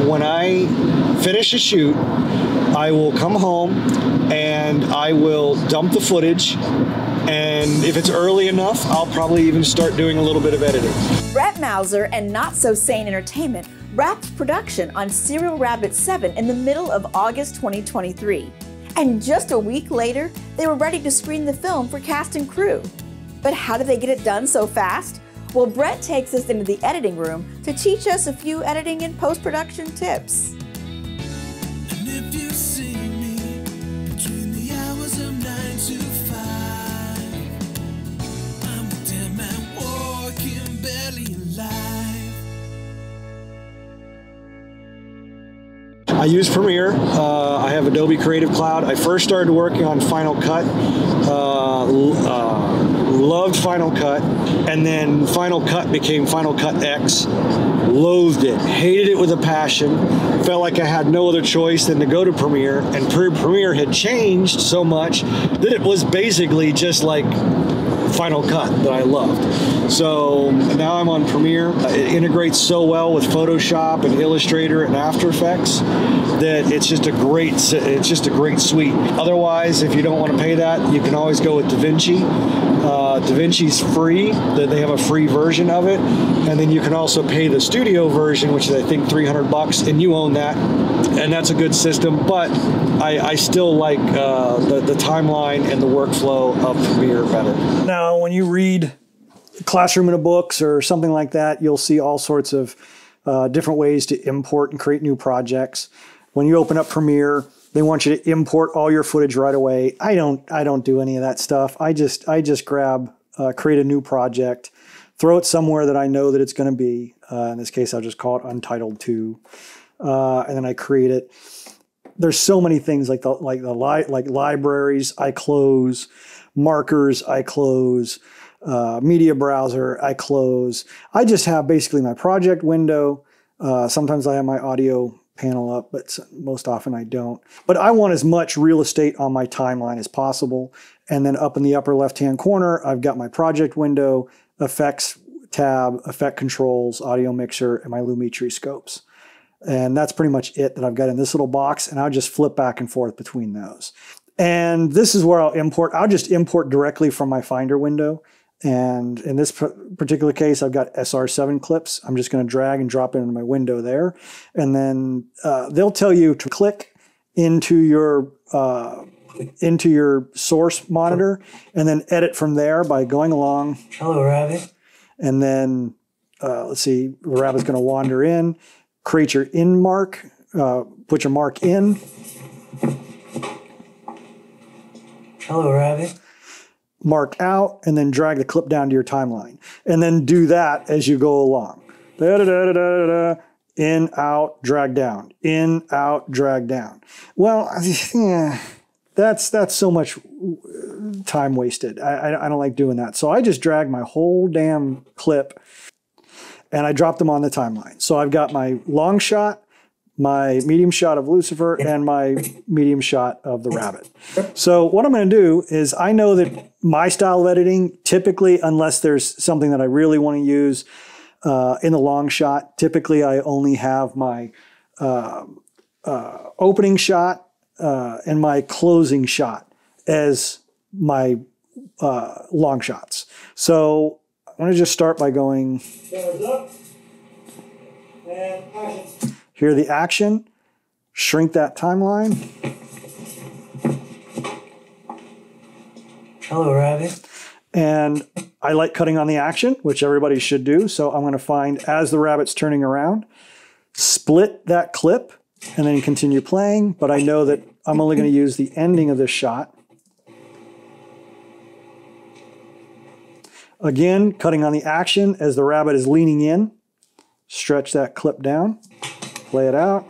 when I finish a shoot, I will come home and I will dump the footage, and if it's early enough, I'll probably even start doing a little bit of editing. Brett Mauser and Not So Sane Entertainment wrapped production on Serial Rabbit 7 in the middle of August 2023. And just a week later, they were ready to screen the film for cast and crew. But how did they get it done so fast? Well, Brett takes us into the editing room to teach us a few editing and post-production tips. And if you see me between the hours of 9 to 5, I'm a dead man walking, barely alive. I use Premiere. I have Adobe Creative Cloud. I first started working on Final Cut. Loved Final Cut, and then Final Cut became Final Cut X. Loathed it, hated it with a passion. Felt like I had no other choice than to go to Premiere, and Premiere had changed so much that it was basically just like Final Cut that I loved. So now I'm on Premiere. It integrates so well with Photoshop and Illustrator and After Effects that it's just a great suite. Otherwise, if you don't want to pay that, you can always go with DaVinci. DaVinci's free. They have a free version of it, and then you can also pay the studio version, which is I think $300, and you own that, and that's a good system. But I still like the timeline and the workflow of Premiere better. Now, when you read Classroom in a Books or something like that, you'll see all sorts of different ways to import and create new projects. When you open up Premiere, they want you to import all your footage right away. I don't do any of that stuff. I just grab, create a new project, throw it somewhere that I know that it's going to be. In this case, I'll just call it Untitled 2, and then I create it. There's so many things like libraries I close, markers I close, media browser I close. I just have basically my project window. Sometimes I have my audio panel up, but most often I don't. But I want as much real estate on my timeline as possible. And then up in the upper left-hand corner, I've got my project window, effects tab, effect controls, audio mixer, and my Lumetri scopes. And that's pretty much it that I've got in this little box, and I'll just flip back and forth between those. And this is where I'll import. I'll just import directly from my Finder window. And in this particular case, I've got SR7 clips. I'm just going to drag and drop it into my window there. And then they'll tell you to click into your source monitor and then edit from there by going along. Hello, Rabbit. And then, let's see, the rabbit's going to wander in, create your in mark, put your mark in. Hello, Rabbit. Mark out, and then drag the clip down to your timeline. And then do that as you go along. Da, da, da, da, da, da. In, out, drag down. In, out, drag down. Well, yeah, that's so much time wasted. I don't like doing that. So I just drag my whole damn clip and I drop them on the timeline. So I've got my long shot, my medium shot of Lucifer, and my medium shot of the rabbit. So what I'm going to do is, I know that my style of editing, typically, unless there's something that I really want to use in the long shot, typically I only have my opening shot and my closing shot as my long shots. So I'm going to just start by going... Hear the action, shrink that timeline. Hello, Rabbit. And I like cutting on the action, which everybody should do. So I'm going to find, as the rabbit's turning around, split that clip and then continue playing. But I know that I'm only going to use the ending of this shot. Again, cutting on the action as the rabbit is leaning in. Stretch that clip down. Play it out,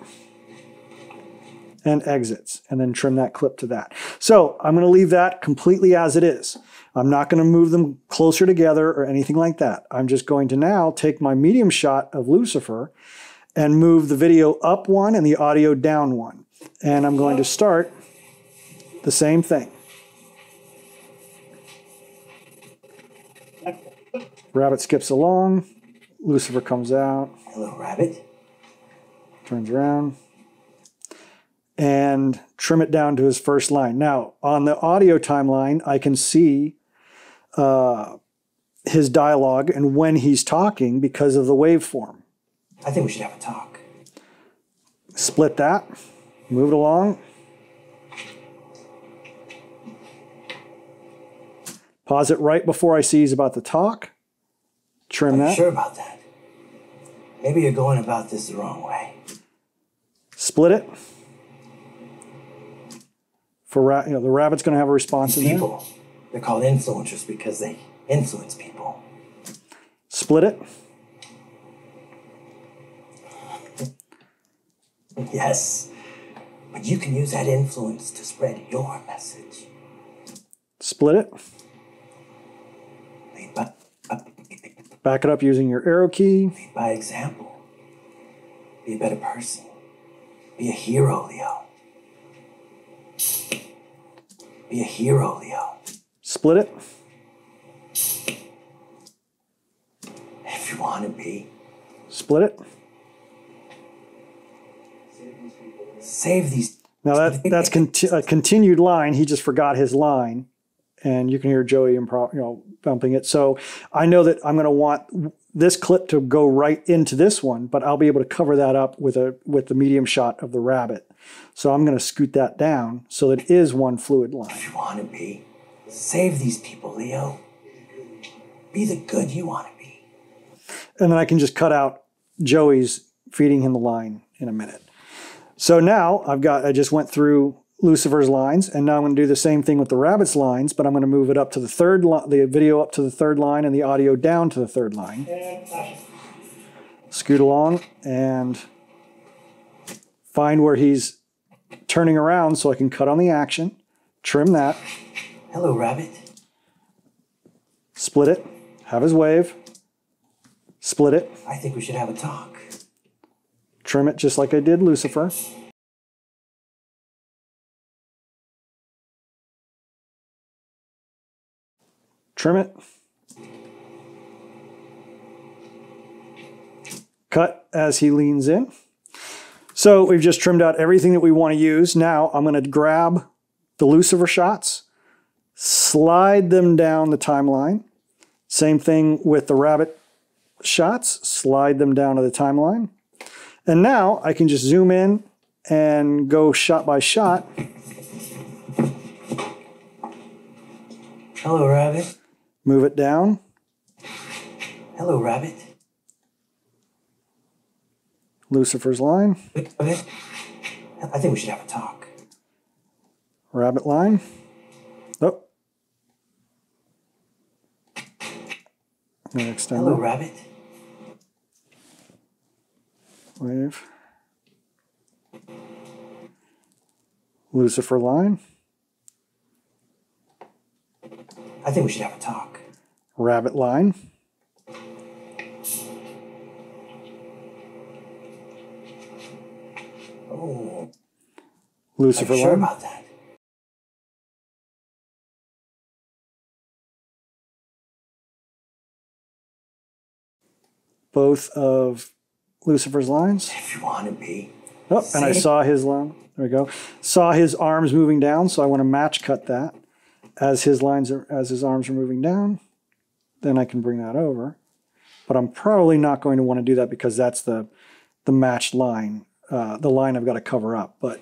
and exits, and then trim that clip to that. So I'm going to leave that completely as it is. I'm not going to move them closer together or anything like that. I'm just going to now take my medium shot of Lucifer and move the video up one and the audio down one. And I'm going to start the same thing. Rabbit skips along, Lucifer comes out. Hello, Rabbit. Turns around. And trim it down to his first line. Now, on the audio timeline, I can see his dialogue and when he's talking because of the waveform. I think we should have a talk. Split that, move it along. Pause it right before I see he's about to talk. Trim Are you that. sure about that? Maybe you're going about this the wrong way. Split it. For the rabbit's going to have a response in there. People, they're called influencers because they influence people. Split it. Yes, but you can use that influence to spread your message. Split it. Lead by, Back it up using your arrow key. lead by example. Be a better person. Be a hero, Leo. Be a hero, Leo. Split it. If you want to be. Split it. Save these. Now that's a continued line. He just forgot his line, and you can hear Joey bumping it. So I know that I'm going to want this clip to go right into this one, but I'll be able to cover that up with the medium shot of the rabbit. So I'm going to scoot that down so that it is one fluid line. If you want to be. Save these people, Leo. Be the good you want to be. And then I can just cut out Joey's feeding him the line in a minute. So now I just went through Lucifer's lines, and now I'm going to do the same thing with the rabbit's lines, but I'm going to move it up to the third line, the video up to the third line, and the audio down to the third line. Scoot along and find where he's turning around so I can cut on the action, trim that, Hello, Rabbit. split it, have his wave, split it, I think we should have a talk. trim it just like I did Lucifer. Trim it. Cut as he leans in. So we've just trimmed out everything that we want to use. Now I'm going to grab the Lucifer shots, slide them down the timeline. Same thing with the rabbit shots, slide them down to the timeline. And now I can just zoom in and go shot by shot. Hello, Rabbit. Move it down. Hello, Rabbit. Lucifer's line. Rabbit. I think we should have a talk. Rabbit line. Oh. I'm going to extend Hello, it. Rabbit. Wave. Lucifer line. I think we should have a talk. Rabbit line. Oh, Lucifer are you sure line. about that? Both of Lucifer's lines. If you want to be. Oh, and I saw his line. There we go. Saw his arms moving down, so I want to match cut that as his arms are moving down. Then I can bring that over. But I'm probably not going to want to do that because that's the matched line, the line I've got to cover up. But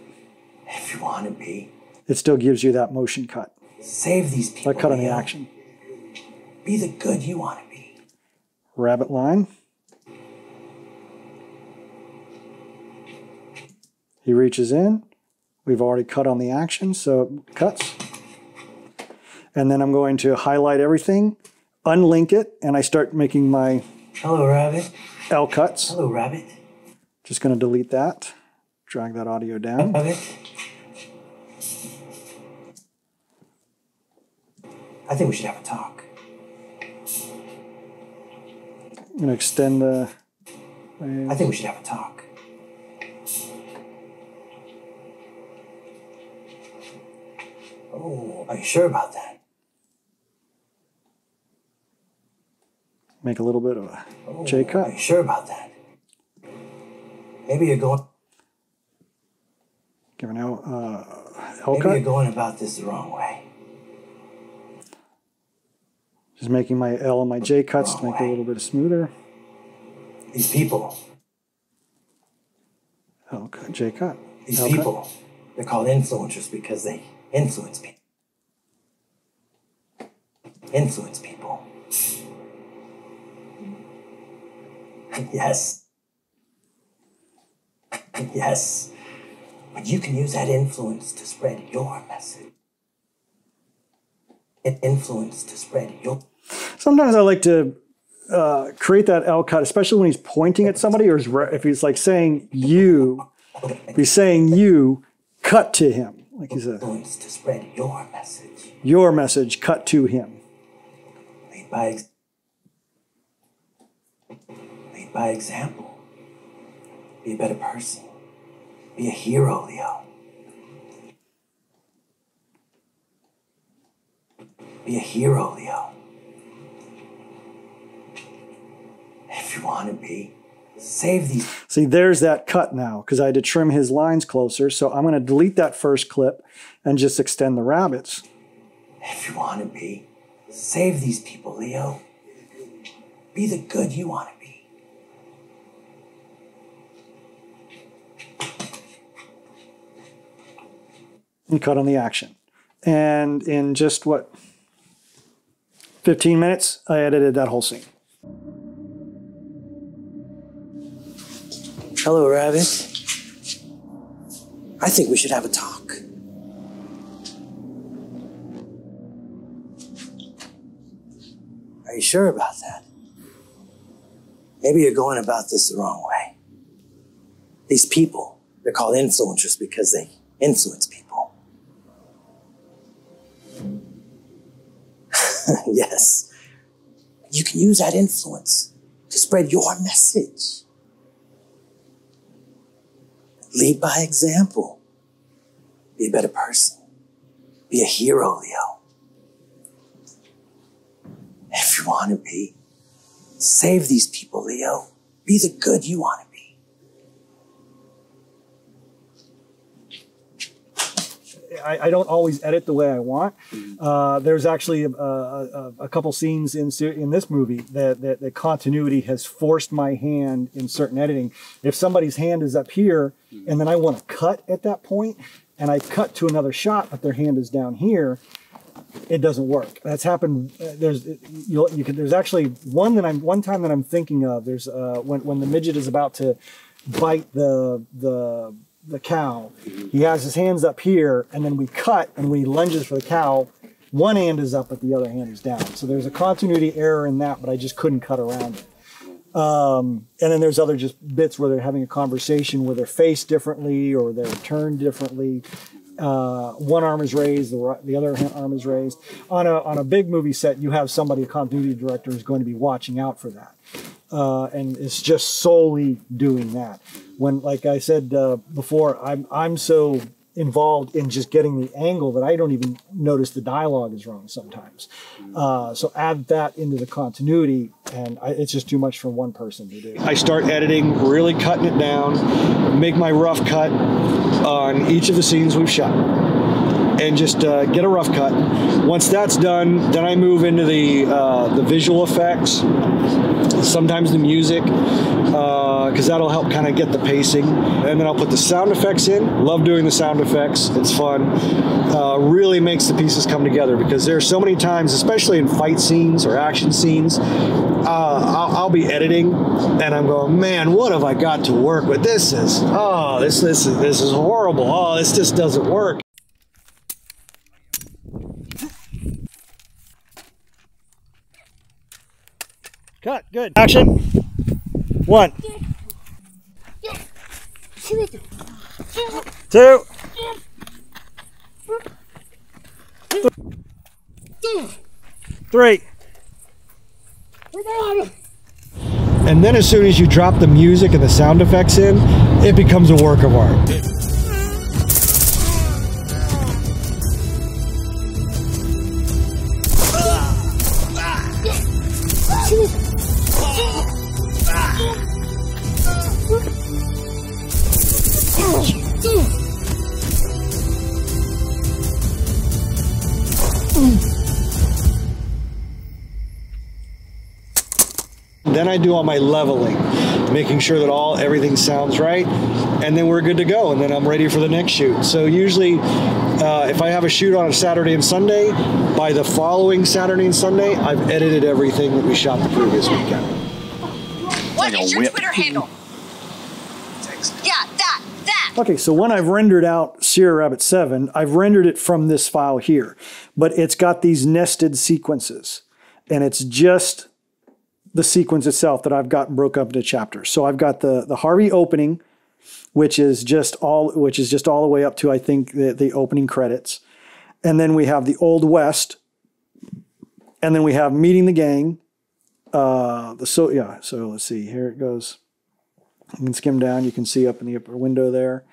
If you want to be. it still gives you that motion cut. Save these people. I cut on the Leo. action. Be the good you want to be. Rabbit line. He reaches in. We've already cut on the action, so it cuts. And then I'm going to highlight everything, unlink it, and I start making my Hello, Rabbit. L cuts. Hello, Rabbit. Just going to delete that, drag that audio down. Rabbit. I think we should have a talk. I'm going to extend the... I think we should have a talk. Oh, are you sure about that? Make a little bit of a J Are cut. you sure about that? Maybe you're going. Give an L Maybe cut. you're going about this the wrong way. Just making my L and my J cuts to make it a little bit smoother. These people. L cut, J cut. These L people. cut. They're called influencers because they influence people. Influence people. Yes. Yes. But you can use that influence to spread your message. Influence to spread your... Sometimes I like to create that L cut, especially when he's pointing at somebody, or if he's like saying you, if he's saying you, cut to him. Like he's influence to spread your message. Your message, cut to him. Lead by example. Be a better person. Be a hero, Leo. Be a hero, Leo. If you want to be, save these. See, there's that cut now, because I had to trim his lines closer. So I'm going to delete that first clip and just extend the rabbits. If you want to be, save these people, Leo. Be the good you want to be. And cut on the action. And in just, what, 15 minutes, I edited that whole scene. Hello, Rabbit. I think we should have a talk. Are you sure about that? Maybe you're going about this the wrong way. These people, they're called influencers because they influence people. Yes. You can use that influence to spread your message. Lead by example. Be a better person. Be a hero, Leo. If you want to be, save these people, Leo. Be the good you want to be. I don't always edit the way I want. There's actually a couple scenes in this movie that the continuity has forced my hand in certain editing. If somebody's hand is up here and then I want to cut at that point and I cut to another shot but their hand is down here, it doesn't work. That's happened. There's actually one time that I'm thinking of. There's when the midget is about to bite the cow. He has his hands up here, and then we cut, and when he lunges for the cow, one hand is up, but the other hand is down. So there's a continuity error in that, but I just couldn't cut around it. And then there's other just bits where they're having a conversation where they're faced differently or they're turned differently. One arm is raised, the other arm is raised. On a big movie set, you have somebody, a continuity director, who's going to be watching out for that. And it's just solely doing that. When, like I said before, I'm so involved in just getting the angle that I don't even notice the dialogue is wrong sometimes. So add that into the continuity, and it's just too much for one person to do. I start editing, really cutting it down, make my rough cut on each of the scenes we've shot, and just get a rough cut. Once that's done, then I move into the visual effects, sometimes the music, because that'll help kind of get the pacing. And then I'll put the sound effects in. Love doing the sound effects. It's fun. Really makes the pieces come together, because there are so many times, especially in fight scenes or action scenes, I'll be editing and I'm going, man, what have I got to work with? This is horrible. Oh, this just doesn't work. Cut. Good. Action. 1, 2, 3. And then as soon as you drop the music and the sound effects in, it becomes a work of art. Then I do all my leveling, making sure that everything sounds right, and then we're good to go, and then I'm ready for the next shoot. So usually, if I have a shoot on a Saturday and Sunday, by the following Saturday and Sunday, I've edited everything that we shot the previous weekend. What is your Twitter handle? Yeah, that. Okay, so when I've rendered out Sierra Rabbit 7, I've rendered it from this file here, but it's got these nested sequences, and it's just the sequence itself that I've got broke up into chapters. So I've got the Harvey opening, which is just all the way up to, I think, the opening credits, and then we have the Old West, and then we have Meeting the Gang. So let's see, here it goes. You can skim down, you can see up in the upper window there.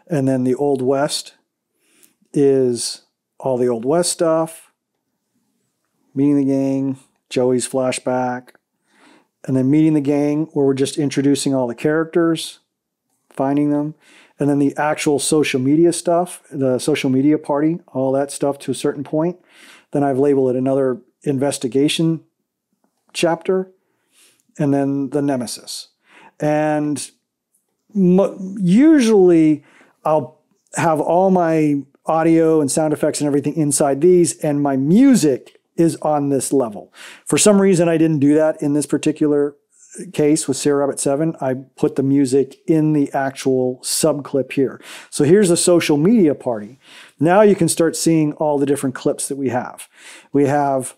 And then the Old West is all the Old West stuff. Meeting the Gang, Joey's flashback. And then Meeting the Gang, where we're just introducing all the characters, finding them. And then the actual social media stuff, the social media party, all that stuff to a certain point. Then I've labeled it another investigation chapter. And then the Nemesis. And usually I'll have all my audio and sound effects and everything inside these, and my music is on this level. For some reason, I didn't do that in this particular case with Sierra Rabbit 7. I put the music in the actual subclip here. So here's the social media party. Now you can start seeing all the different clips that we have. We have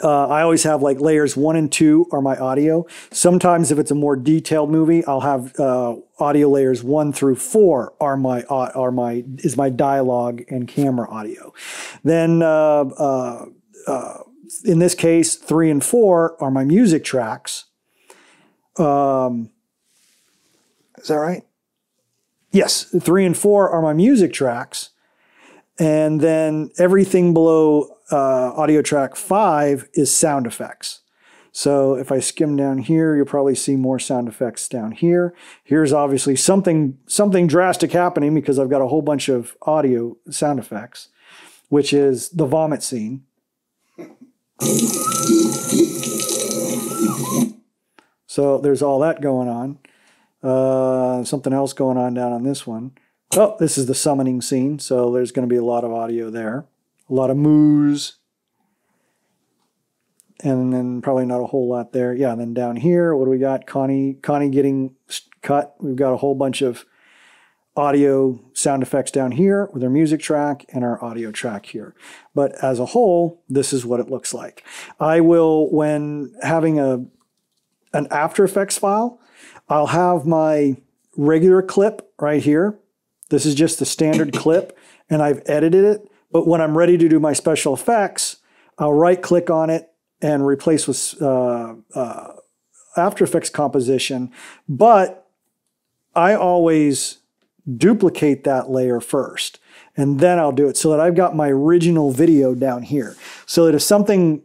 I always have like layers 1 and 2 are my audio. Sometimes if it's a more detailed movie, I'll have audio layers 1 through 4 are my dialogue and camera audio. Then in this case, 3 and 4 are my music tracks. Is that right? Yes, 3 and 4 are my music tracks. And then everything below audio track 5 is sound effects. So if I skim down here, you'll probably see more sound effects down here. Here's obviously something drastic happening because I've got a whole bunch of audio sound effects, which is the vomit scene. So there's all that going on. Something else going on down on this one. Oh, this is the summoning scene, so there's going to be a lot of audio there. A lot of moos. And then probably not a whole lot there. Yeah, and then down here, what do we got? Connie getting cut. We've got a whole bunch of audio sound effects down here with our music track and our audio track here. But as a whole, this is what it looks like. I will, when having an After Effects file, I'll have my regular clip right here. This is just the standard clip, and I've edited it. But when I'm ready to do my special effects, I'll right-click on it and replace with After Effects composition. But I always duplicate that layer first, and then I'll do it so that I've got my original video down here. So that if something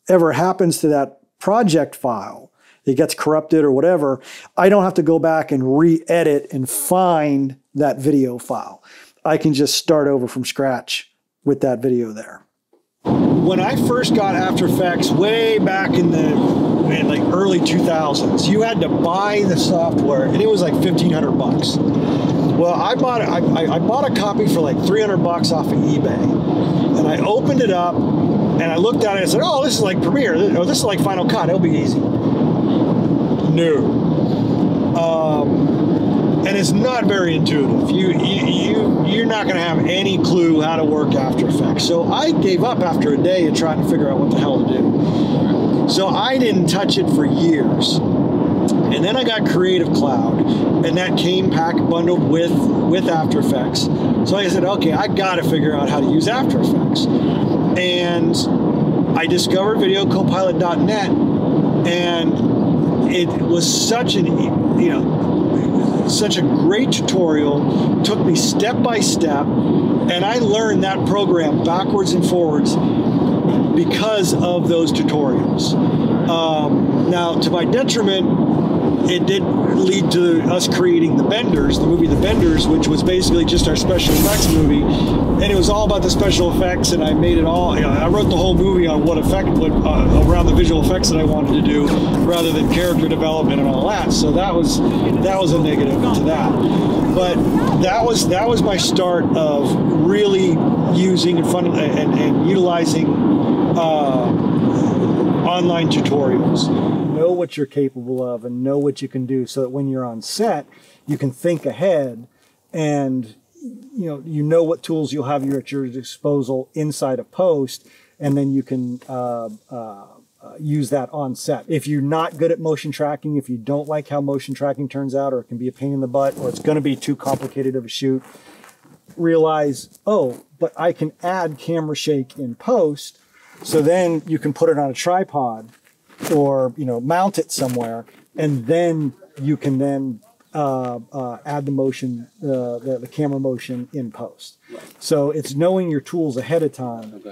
ever happens to that project file, it gets corrupted or whatever, I don't have to go back and re-edit and find that video file. I can just start over from scratch with that video there. When I first got After Effects way back in like early 2000s, you had to buy the software, and it was like $1,500. Well, I bought a copy for like $300 off of eBay, and I opened it up, and I looked at it and said, "Oh, this is like Premiere, or this is like Final Cut. It'll be easy." No. And it's not very intuitive. You're not going to have any clue how to work After Effects. So I gave up after a day of trying to figure out what the hell to do. So I didn't touch it for years. And then I got Creative Cloud, and that came bundled with After Effects. So I said, okay, I got to figure out how to use After Effects. And I discovered VideoCopilot.net, and it was such a great tutorial, took me step by step, and I learned that program backwards and forwards because of those tutorials. Now, to my detriment, it did lead to us creating The Benders, the movie The Benders, which was basically just our special effects movie. And it was all about the special effects, and I made it all, I wrote the whole movie on what around the visual effects that I wanted to do, rather than character development and all that. So that was a negative to that. But that was my start of really using and utilizing online tutorials. Know what you're capable of and know what you can do, so that when you're on set, you can think ahead, and you know what tools you'll have at your disposal inside of post, and then you can use that on set. If you're not good at motion tracking, if you don't like how motion tracking turns out, or it can be a pain in the butt, or it's going to be too complicated of a shoot, realize, oh, but I can add camera shake in post. So then you can put it on a tripod, or mount it somewhere, and then you can then add the motion, the camera motion in post. So it's knowing your tools ahead of time,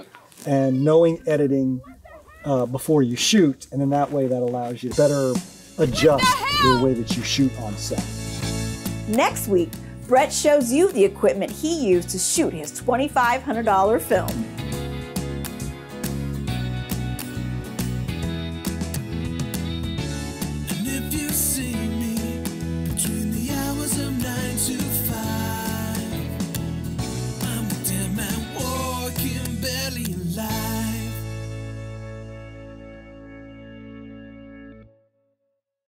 and knowing editing before you shoot, and in that way that allows you to better adjust the way that you shoot on set. Next week, Brett shows you the equipment he used to shoot his $2,500 film.